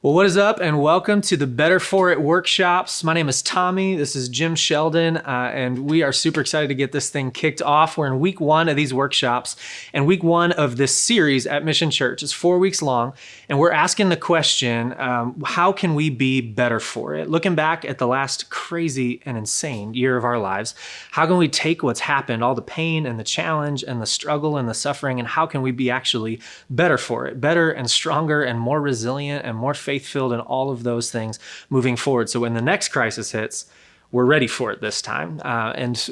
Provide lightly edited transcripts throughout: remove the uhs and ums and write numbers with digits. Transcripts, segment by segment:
Well, what is up, and welcome to the Better For It workshops. My name is Tommy. This is Jim Sheldon, and we are super excited to get this thing kicked off. We're in week one of these workshops, and week one of this series at Mission Church. It's 4 weeks long, and we're asking the question, how can we be better for it? Looking back at the last crazy and insane year of our lives, how can we take what's happened, all the pain and the challenge and the struggle and the suffering, and how can we be actually better for it? Better and stronger and more resilient and more faith-filled and all of those things moving forward. So when the next crisis hits, we're ready for it this time. And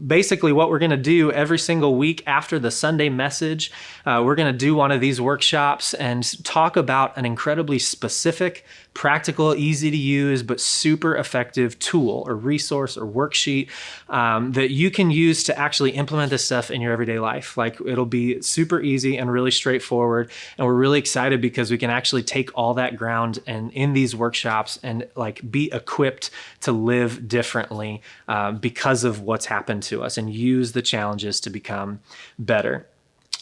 basically what we're going to do every single week after the Sunday message, we're going to do one of these workshops and talk about an incredibly specific, practical, easy to use, but super effective tool or resource or worksheet that you can use to actually implement this stuff in your everyday life. Like, it'll be super easy and really straightforward. And we're really excited because we can actually take all that ground and in these workshops and like be equipped to live differently because of what's happened to us and use the challenges to become better.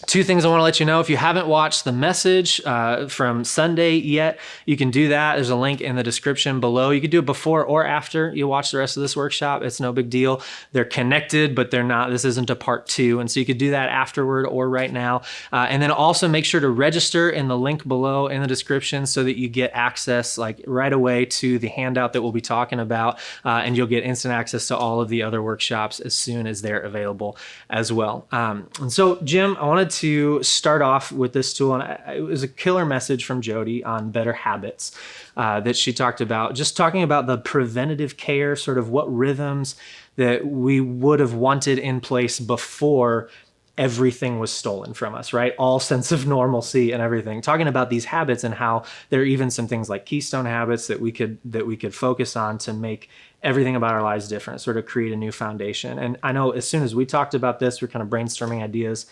Two things I want to let you know. If you haven't watched the message from Sunday yet, you can do that. There's a link in the description below. You can do it before or after you watch the rest of this workshop. It's no big deal. They're connected, but they're not. This isn't a part two. And so you could do that afterward or right now. And then also make sure to register in the link below in the description so that you get access like right away to the handout that we'll be talking about. And you'll get instant access to all of the other workshops as soon as they're available as well. And so, Jim, I wanted to start off with this tool, and it was a killer message from Jodi on better habits that she talked about, just talking about the preventative care, sort of what rhythms that we would have wanted in place before everything was stolen from us, right? All sense of normalcy and everything. Talking about these habits and how there are even some things like keystone habits that we could focus on to make everything about our lives different, sort of create a new foundation. And I know as soon as we talked about this, we're kind of brainstorming ideas.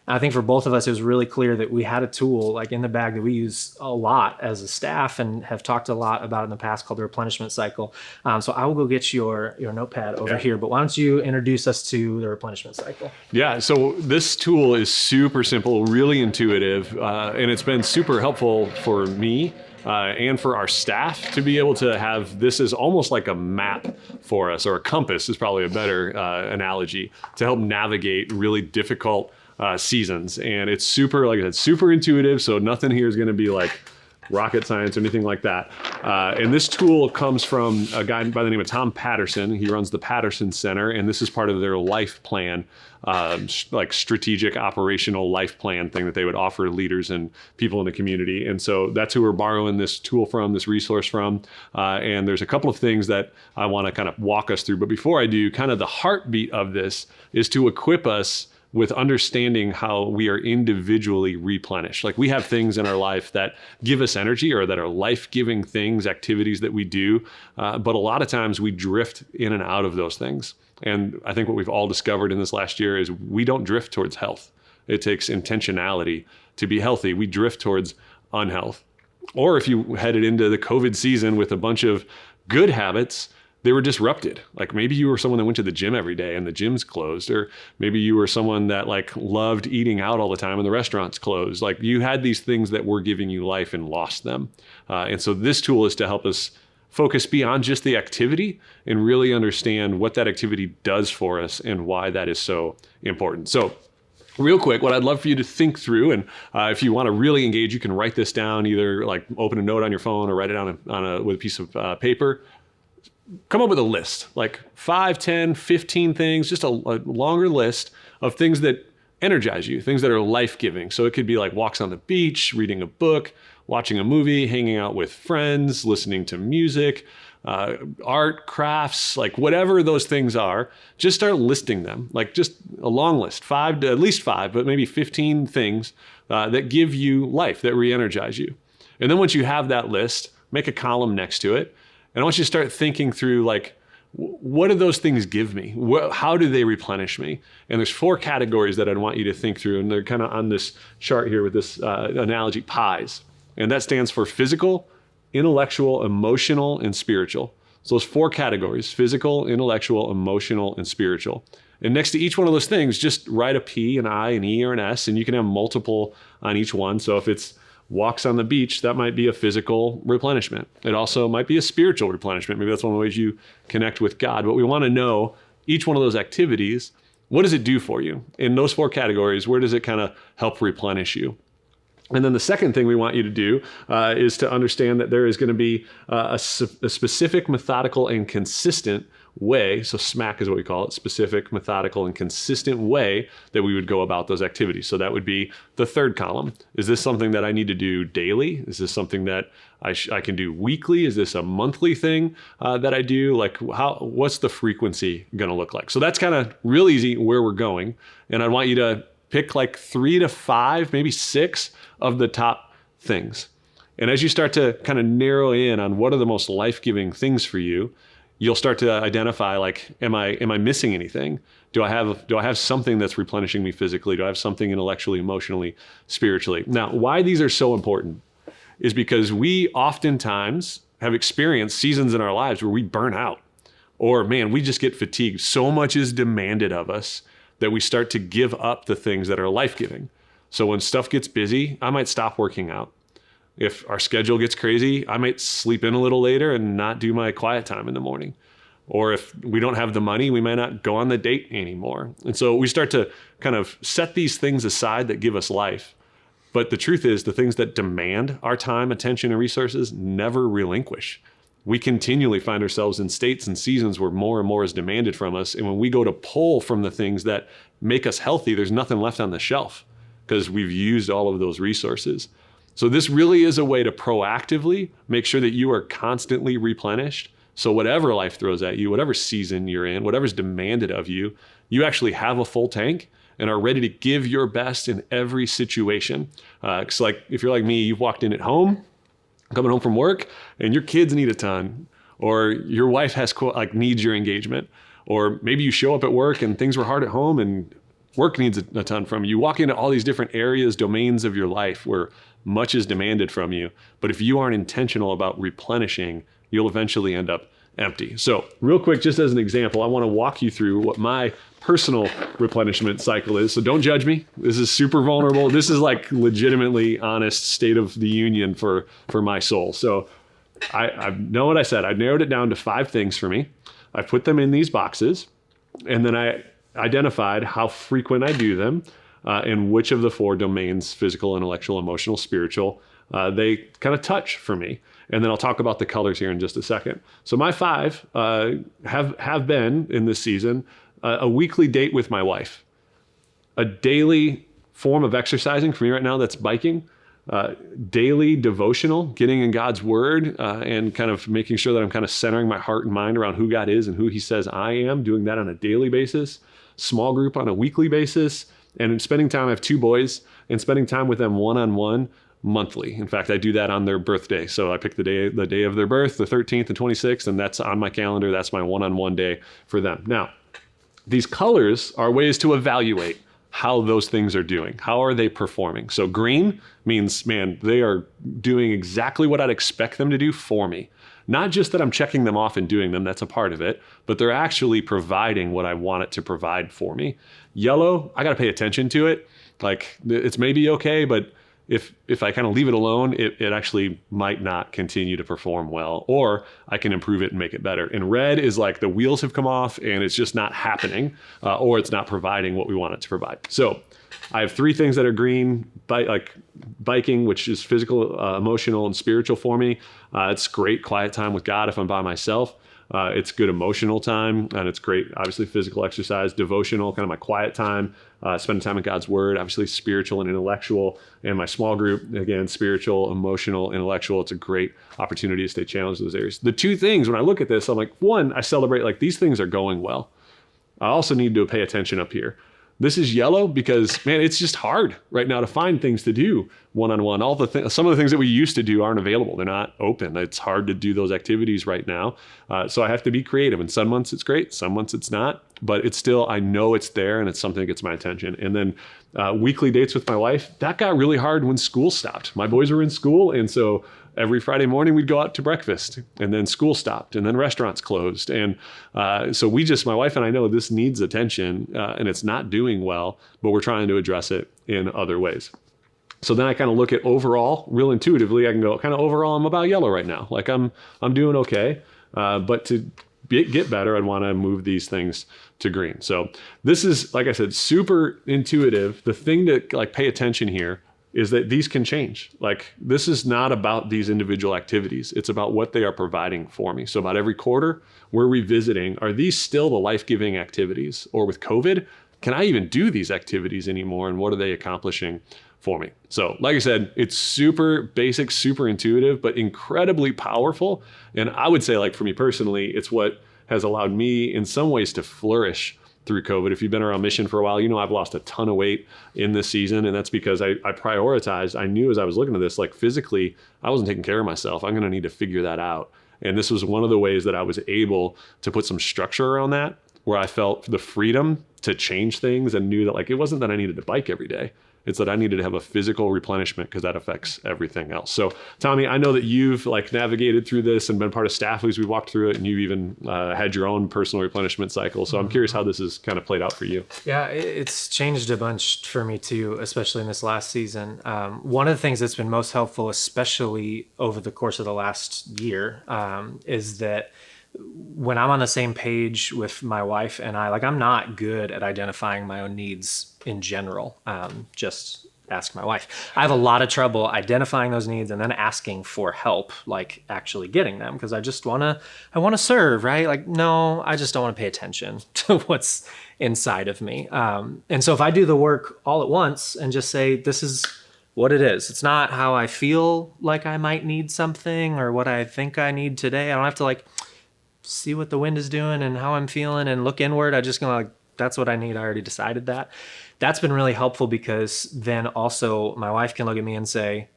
I think for both of us, it was really clear that we had a tool like in the bag that we use a lot as a staff and have talked a lot about in the past called the replenishment cycle. So I will go get your notepad over here, but why don't you introduce us to the replenishment cycle? Yeah, so this tool is super simple, really intuitive, and it's been super helpful for me and for our staff to be able to have this as almost like a map for us, or a compass is probably a better analogy, to help navigate really difficult seasons. And it's super, like I said, super intuitive. So nothing here is going to be like rocket science or anything like that. And this tool comes from a guy by the name of Tom Patterson. He runs the Patterson Center, and this is part of their life plan, like strategic operational life plan thing that they would offer leaders and people in the community. And so that's who we're borrowing this tool from, this resource from. And there's a couple of things that I want to kind of walk us through. But before I do, kind of the heartbeat of this is to equip us with understanding how we are individually replenished. Like, we have things in our life that give us energy or that are life-giving things, activities that we do. But a lot of times we drift in and out of those things. And I think what we've all discovered in this last year is we don't drift towards health. It takes intentionality to be healthy. We drift towards unhealth. Or if you headed into the COVID season with a bunch of good habits, they were disrupted. Like, maybe you were someone that went to the gym every day and the gym's closed, or maybe you were someone that like loved eating out all the time and the restaurant's closed. Like, you had these things that were giving you life and lost them. And so this tool is to help us focus beyond just the activity and really understand what that activity does for us and why that is so important. So real quick, what I'd love for you to think through, and if you want to really engage, you can write this down, either like open a note on your phone or write it down with a piece of paper. Come up with a list, like 5, 10, 15 things, just a longer list of things that energize you, things that are life-giving. So it could be like walks on the beach, reading a book, watching a movie, hanging out with friends, listening to music, art, crafts, like whatever those things are, just start listing them. Like, just a long list, at least 5, but maybe 15 things that give you life, that re-energize you. And then once you have that list, make a column next to it. And I want you to start thinking through, like, what do those things give me? How do they replenish me? And there's 4 categories that I'd want you to think through. And they're kind of on this chart here with this analogy, pies. And that stands for physical, intellectual, emotional, and spiritual. So those 4 categories: physical, intellectual, emotional, and spiritual. And next to each one of those things, just write a P, an I, an E, or an S, and you can have multiple on each one. So if it's Walks on the beach, that might be a physical replenishment. It also might be a spiritual replenishment. Maybe that's one of the ways you connect with God. But we want to know each one of those activities, what does it do for you? In those 4 categories, where does it kind of help replenish you? And then the second thing we want you to do is to understand that there is going to be a specific, methodical, and consistent way. So SMAC is what we call it, specific, methodical, and consistent way that we would go about those activities. So that would be the third column. Is this something that I need to do daily? Is this something that I can do weekly? Is this a monthly thing that I do? Like what's the frequency going to look like? So that's kind of real easy where we're going. And I want you to pick like 3 to 5, maybe 6 of the top things. And as you start to kind of narrow in on what are the most life-giving things for you, you'll start to identify like, am I missing anything? Do I have something that's replenishing me physically? Do I have something intellectually, emotionally, spiritually? Now, why these are so important is because we oftentimes have experienced seasons in our lives where we burn out, or man, we just get fatigued. So much is demanded of us that we start to give up the things that are life-giving. So when stuff gets busy, I might stop working out. If our schedule gets crazy, I might sleep in a little later and not do my quiet time in the morning. Or if we don't have the money, we might not go on the date anymore. And so we start to kind of set these things aside that give us life. But the truth is, the things that demand our time, attention, and resources never relinquish. We continually find ourselves in states and seasons where more and more is demanded from us. And when we go to pull from the things that make us healthy, there's nothing left on the shelf because we've used all of those resources. So this really is a way to proactively make sure that you are constantly replenished. So whatever life throws at you, whatever season you're in, whatever's demanded of you, you actually have a full tank and are ready to give your best in every situation. It's like if you're like me, you've walked in at home, coming home from work, and your kids need a ton, or your wife has needs your engagement, or maybe you show up at work and things were hard at home and work needs a ton from you. You walk into all these different areas, domains of your life where much is demanded from you. But if you aren't intentional about replenishing, you'll eventually end up empty. So real quick, just as an example, I want to walk you through what my personal replenishment cycle is. So don't judge me. This is super vulnerable. This is like legitimately honest state of the union for my soul. So I know what I said. I narrowed it down to 5 things for me. I put them in these boxes, and then I identified how frequent I do them and which of the 4 domains, physical, intellectual, emotional, spiritual, they kind of touch for me. And then I'll talk about the colors here in just a second. So my 5 have been in this season a weekly date with my wife, a daily form of exercising for me right now, that's biking, daily devotional, getting in God's word and kind of making sure that I'm kind of centering my heart and mind around who God is and who he says I am, doing that on a daily basis, small group on a weekly basis, and spending time, I have 2 boys, and spending time with them one-on-one monthly. In fact, I do that on their birthday. So I pick the day of their birth, the 13th and 26th, and that's on my calendar. That's my one-on-one day for them. Now, these colors are ways to evaluate how those things are doing. How are they performing? So green means, man, they are doing exactly what I'd expect them to do for me. Not just that I'm checking them off and doing them, that's a part of it, but they're actually providing what I want it to provide for me. Yellow, I got to pay attention to it. Like it's maybe okay, but if I kind of leave it alone, it actually might not continue to perform well, or I can improve it and make it better. And red is like the wheels have come off and it's just not happening, or it's not providing what we want it to provide. So I have 3 things that are green, like biking, which is physical, emotional, and spiritual for me. It's great quiet time with God if I'm by myself. It's good emotional time, and it's great, obviously, physical exercise, devotional, kind of my quiet time, spending time in God's word, obviously spiritual and intellectual, and my small group, again, spiritual, emotional, intellectual. It's a great opportunity to stay challenged in those areas. The 2 things, when I look at this, I'm like, 1, I celebrate like these things are going well. I also need to pay attention up here. This is yellow because, man, it's just hard right now to find things to do one-on-one. Some of the things that we used to do aren't available. They're not open. It's hard to do those activities right now. So I have to be creative. And some months it's great, some months it's not. But it's still, I know it's there and it's something that gets my attention. And then weekly dates with my wife, that got really hard when school stopped. My boys were in school, and so every Friday morning we'd go out to breakfast, and then school stopped, and then restaurants closed. And so my wife and I know this needs attention, and it's not doing well, but we're trying to address it in other ways. So then I kind of look at overall, real intuitively, I can go kind of overall, I'm about yellow right now. Like I'm doing okay. But to get better, I'd want to move these things to green. So this is, like I said, super intuitive. The thing to like pay attention here is that these can change. Like this is not about these individual activities. It's about what they are providing for me. So about every quarter, we're revisiting, are these still the life-giving activities? Or with COVID, can I even do these activities anymore? And what are they accomplishing for me? So like I said, it's super basic, super intuitive, but incredibly powerful. And I would say, like for me personally, it's what has allowed me in some ways to flourish through COVID. If you've been around Mission for a while, you know I've lost a ton of weight in this season, and that's because I prioritized. I knew as I was looking at this, like physically, I wasn't taking care of myself. I'm going to need to figure that out. And this was one of the ways that I was able to put some structure around that, where I felt the freedom to change things and knew that like it wasn't that I needed to bike every day. It's that I needed to have a physical replenishment because that affects everything else. So Tommy, I know that you've like navigated through this and been part of staff as we walked through it, and you even had your own personal replenishment cycle. So I'm curious how this has kind of played out for you. Yeah, it's changed a bunch for me too, especially in this last season. One of the things that's been most helpful, especially over the course of the last year, is that when I'm on the same page with my wife and I, like I'm not good at identifying my own needs in general. Just ask my wife. I have a lot of trouble identifying those needs and then asking for help, like actually getting them, because I want to serve, right? Like, no, I just don't want to pay attention to what's inside of me. And so if I do the work all at once and just say, this is what it is, it's not how I feel like I might need something or what I think I need today. I don't have to like see what the wind is doing and how I'm feeling and look inward. I just go like, that's what I need. I already decided that. That's been really helpful because then also my wife can look at me and say,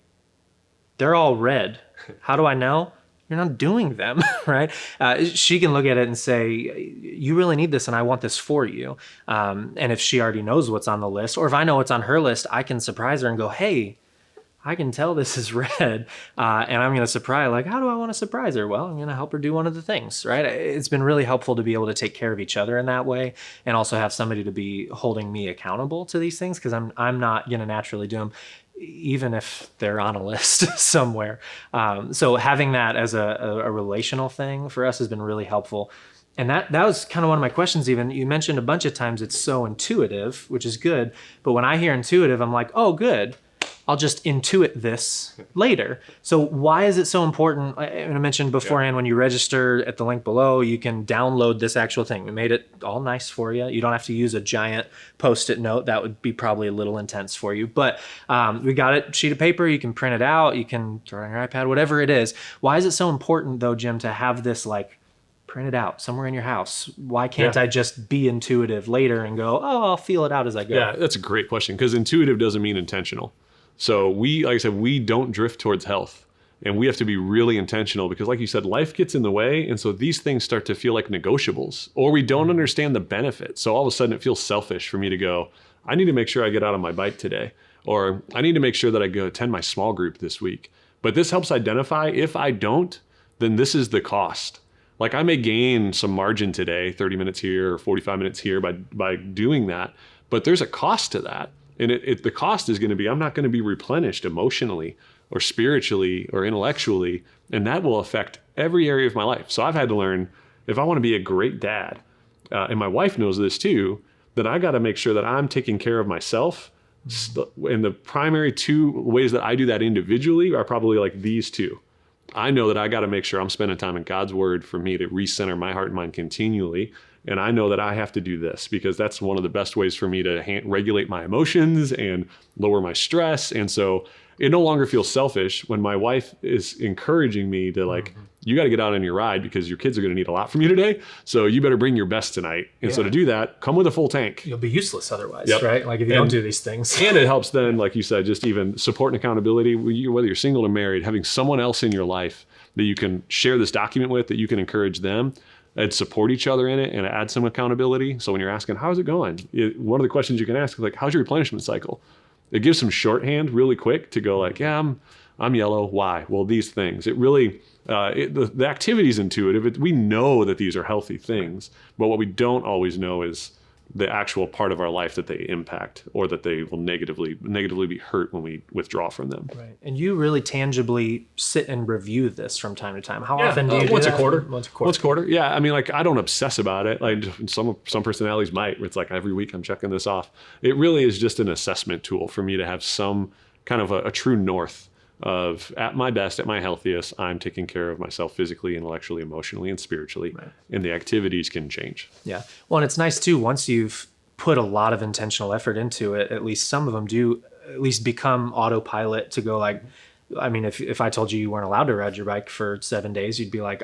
they're all red. How do I know? You're not doing them, right? She can look at it and say, you really need this and I want this for you. And if she already knows what's on the list, or if I know what's on her list, I can surprise her and go, hey, I can tell this is red, and I'm going to surprise, like, how do I want to surprise her? Well, I'm going to help her do one of the things, right? It's been really helpful to be able to take care of each other in that way and also have somebody to be holding me accountable to these things, because I'm not going to naturally do them, even if they're on a list somewhere. So having that as a relational thing for us has been really helpful. And that was kind of one of my questions even. You mentioned a bunch of times it's so intuitive, which is good. But when I hear intuitive, I'm like, oh, good. I'll just intuit this later. So why is it so important? I mentioned beforehand, when you register at the link below, you can download this actual thing. We made it all nice for you. You don't have to use a giant Post-it note. That would be probably a little intense for you. But we got it, sheet of paper. You can print it out. You can throw it on your iPad, whatever it is. Why is it so important though, Jim, to have this like print it out somewhere in your house? Why can't I just be intuitive later and go, oh, I'll feel it out as I go? Yeah, that's a great question, because intuitive doesn't mean intentional. So like I said, we don't drift towards health, and we have to be really intentional because like you said, life gets in the way. And so these things start to feel like negotiables, or we don't understand the benefit. So all of a sudden it feels selfish for me to go, I need to make sure I get out on my bike today, or I need to make sure that I go attend my small group this week. But this helps identify, if I don't, then this is the cost. Like I may gain some margin today, 30 minutes here or 45 minutes here by doing that, but there's a cost to that. And the cost is going to be, I'm not going to be replenished emotionally or spiritually or intellectually, and that will affect every area of my life. So I've had to learn, if I want to be a great dad, and my wife knows this too, that I got to make sure that I'm taking care of myself. And the primary two ways that I do that individually are probably like these two. I know that I got to make sure I'm spending time in God's word for me to recenter my heart and mind continually. And I know that I have to do this because that's one of the best ways for me to regulate my emotions and lower my stress. And so it no longer feels selfish when my wife is encouraging me to like, you got to get out on your ride because your kids are going to need a lot from you today. So you better bring your best tonight. And so to do that, come with a full tank. You'll be useless otherwise, right? Like if you don't do these things. And it helps then, like you said, just even support and accountability, whether you're single or married, having someone else in your life that you can share this document with, that you can encourage them and support each other in it and add some accountability. So when you're asking, how's it going? One of the questions you can ask is like, how's your replenishment cycle? It gives some shorthand really quick to go like, yeah, I'm yellow. Why? Well, these things. It really, the activity is intuitive. We know that these are healthy things, but what we don't always know is the actual part of our life that they impact, or that they will negatively be hurt when we withdraw from them. Right. And you really tangibly sit and review this from time to time. How often do you do once that? a quarter. Once a quarter. Once a quarter. Yeah. I mean, like, I don't obsess about it. Like some personalities might, where it's like every week I'm checking this off. It really is just an assessment tool for me to have some kind of a true north of, at my best, at my healthiest, I'm taking care of myself physically, intellectually, emotionally, and spiritually. Right. And the activities can change. Yeah. Well, and it's nice too, once you've put a lot of intentional effort into it, at least some of them do at least become autopilot to go like, I mean, if I told you weren't allowed to ride your bike for 7 days, you'd be like,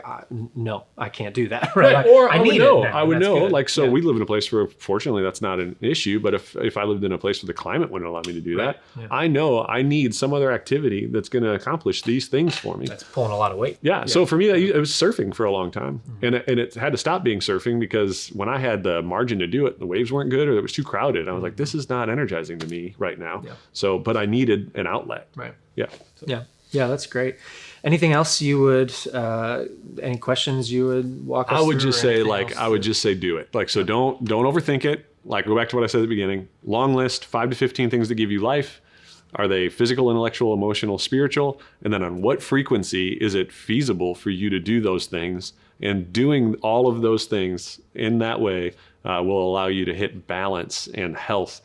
no, I can't do that. Right. Right. Or I would know. I would know. Good. Like, so we live in a place where, fortunately, that's not an issue. But if I lived in a place where the climate wouldn't allow me to do that, I know I need some other activity that's going to accomplish these things for me. That's pulling a lot of weight. Yeah. So for me, it was surfing for a long time. And it had to stop being surfing because when I had the margin to do it, the waves weren't good or it was too crowded. I was like, this is not energizing to me right now. Yeah. So, but I needed an outlet. Right. Yeah. So. Yeah. Yeah, that's great. Anything else you would, any questions you would walk us through? I would just say do it. Like, so don't overthink it. Like, go back to what I said at the beginning. Long list, 5 to 15 things that give you life. Are they physical, intellectual, emotional, spiritual? And then on what frequency is it feasible for you to do those things? And doing all of those things in that way will allow you to hit balance and health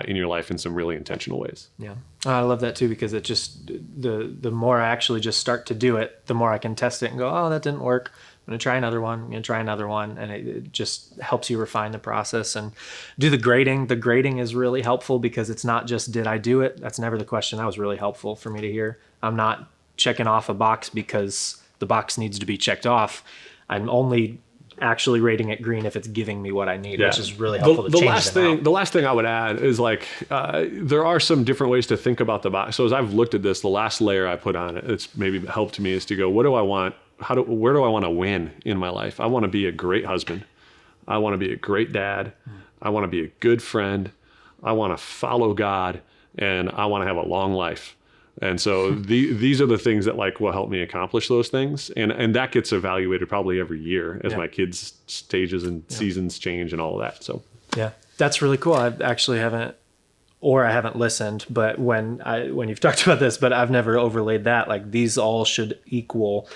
in your life in some really intentional ways. Yeah. I love that too, because it just, the more I actually just start to do it, the more I can test it and go, oh, that didn't work. I'm going to try another one. I'm going to try another one. And it just helps you refine the process and do the grading. The grading is really helpful because it's not just, did I do it? That's never the question. That was really helpful for me to hear. I'm not checking off a box because the box needs to be checked off. I'm only actually rating it green if it's giving me what I need, which is really helpful to change them out. The last thing I would add is like, there are some different ways to think about the box. So as I've looked at this, the last layer I put on it, it's maybe helped me is to go, what do I want? Where do I want to win in my life? I want to be a great husband. I want to be a great dad. I want to be a good friend. I want to follow God, and I want to have a long life. And so these are the things that like will help me accomplish those things. And that gets evaluated probably every year as my kids' stages and seasons change and all of that. So yeah, that's really cool. I actually haven't listened, but when you've talked about this, but I've never overlaid that. Like, these all should equal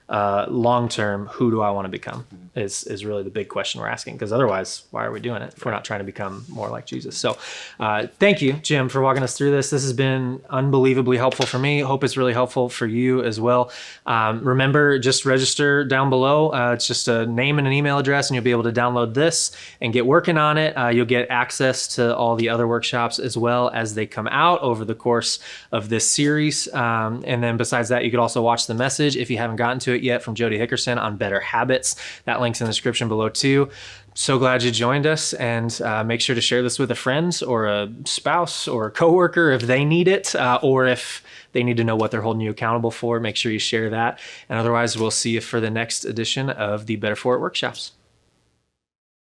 long-term, who do I want to become is really the big question we're asking, because otherwise, why are we doing it if we're not trying to become more like Jesus? So thank you, Jim, for walking us through this. This has been unbelievably helpful for me. Hope it's really helpful for you as well. Remember, just register down below. It's just a name and an email address, and you'll be able to download this and get working on it. You'll get access to all the other workshops as well as they come out over the course of this series. And then besides that, you could also watch the message if you haven't gotten to it yet from Jodi Hickerson on better habits. That link's in the description below too. So glad you joined us, and make sure to share this with a friend or a spouse or a coworker if they need it, or if they need to know what they're holding you accountable for. Make sure you share that. And otherwise, we'll see you for the next edition of the Better For It workshops.